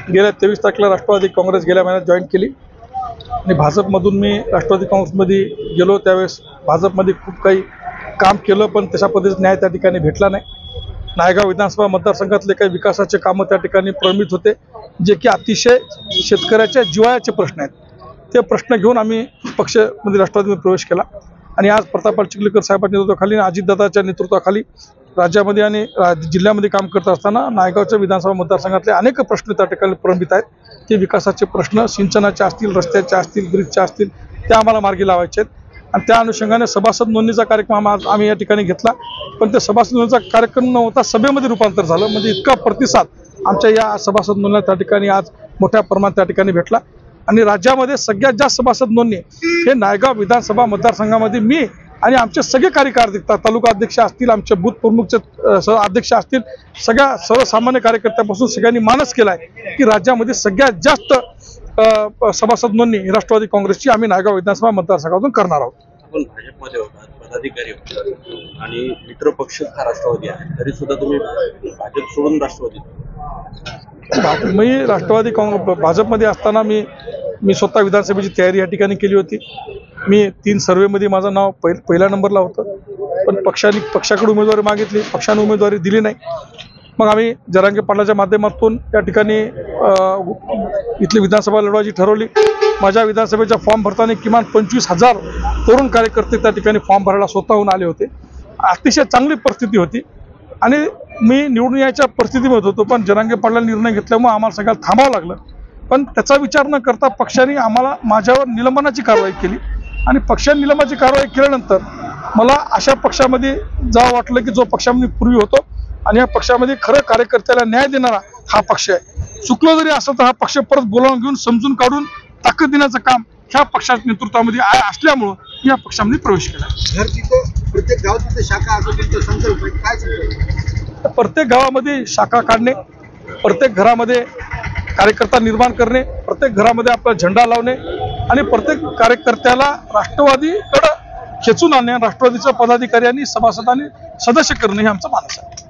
गेल्या 23 तारखेला राष्ट्रवादी काँग्रेस गेल्या महिन्यात जॉईन केली आणि भाजपमधून मी राष्ट्रवादी काँग्रेसमध्ये गेलो। त्यावेळेस भाजपमध्ये खूप काही काम केलं, पण तशा पद्धतीचा न्याय त्या ठिकाणी भेटला नाही। नायगाव विधानसभा मतदारसंघातले काही विकासाचे कामं त्या ठिकाणी प्रलंबित होते, जे की अतिशय शेतकऱ्याच्या जिव्हाळ्याचे प्रश्न आहेत। ते प्रश्न घेऊन आम्ही पक्षामध्ये राष्ट्रवादीमध्ये प्रवेश केला आणि आज प्रतापराव चिखलीकर साहेबांच्या नेतृत्वाखाली, अजितदादाच्या नेतृत्वाखाली राज्यामध्ये आणि जिल्ह्यामध्ये काम करत असताना नायगावच्या विधानसभा मतदारसंघातले अनेक प्रश्न त्या ठिकाणी प्रलंबित आहेत। ते विकासाचे प्रश्न सिंचनाचे असतील, रस्त्याचे असतील, ब्रिजचे असतील, ते आम्हाला मार्गी लावायचे आहेत आणि त्या अनुषंगाने सभासद नोंदणीचा कार्यक्रम आम्ही या ठिकाणी घेतला। पण ते सभासद नोंदणीचा कार्यक्रम न होता सभेमध्ये रूपांतर झालं। म्हणजे इतका प्रतिसाद आमच्या या सभासद नोंदणीला त्या ठिकाणी आज मोठ्या प्रमाणात त्या ठिकाणी भेटला आणि राज्यामध्ये सगळ्यात जास्त सभासद नोंदणी हे नायगाव विधानसभा मतदारसंघामध्ये मी आणि आमचे सगळे कार्यकर्ते, तालुका अध्यक्ष असतील, आमचे बूथ प्रमुखचे अध्यक्ष असतील, सगळ्या सर्वसामान्य कार्यकर्त्यापासून सगळ्यांनी मानस केला आहे की राज्यामध्ये सगळ्यात जास्त सभासद नोंदणी राष्ट्रवादी काँग्रेसची आम्ही नायगाव विधानसभा मतदारसंघातून करणार आहोत। आपण भाजपमध्ये होतात, पदाधिकारी होतात आणि मित्र पक्ष हा राष्ट्रवादी आहे, तरी सुद्धा तुम्ही भाजप सोडून राष्ट्रवादी? मी राष्ट्रवादी काँग्रेस भाजपमध्ये असताना मी स्वतः विधानसभेची तयारी या ठिकाणी केली होती। मी 3 सर्वेमध्ये माझं नाव पहिल्या नंबरला होतं, पण पक्षाकडे उमेदवारी मागितली, पक्षाने उमेदवारी दिली नाही। मग आम्ही जरांगे पाटलाच्या माध्यमातून या ठिकाणी इथली विधानसभा लढवायची ठरवली। माझ्या विधानसभेचा फॉर्म भरताना किमान 25,000 तरुण कार्यकर्ते त्या ठिकाणी फॉर्म भरायला स्वतःहून आले होते। अतिशय चांगली परिस्थिती होती आणि मी निवडून यायच्या परिस्थितीमध्ये होतो, पण जरांगे पाटलांनी निर्णय घेतल्यामुळे आम्हाला सगळ्याला थांबावं लागलं। पण त्याचा विचार न करता पक्षाने आम्हाला माझ्यावर निलंबनाची कारवाई केली आणि पक्षाने निलंबनाची कारवाई केल्यानंतर मला अशा पक्षामध्ये जावं वाटलं की जो पक्षामध्ये पूर्वी होतो आणि या पक्षामध्ये खरं कार्यकर्त्याला न्याय देणारा हा पक्ष आहे। चुकलो जरी असं तर हा पक्ष परत बोलावून घेऊन समजून काढून ताकद देण्याचं काम ह्या पक्षाच्या नेतृत्वामध्ये असल्यामुळं या पक्षामध्ये प्रवेश केला। प्रत्येक गावात शाखा असं संकल्प काय? प्रत्येक गावामध्ये शाखा काढणे, प्रत्येक घरामध्ये कार्यकर्ता निर्माण करणे, प्रत्येक घरामध्ये आपला झेंडा लावणे आणि प्रत्येक कार्यकर्त्याला राष्ट्रवादीकडे खेचून आणणे, राष्ट्रवादीच्या पदाधिकारी आणि सभासदांनी सदस्य करणे हे आमचं मानस आहे।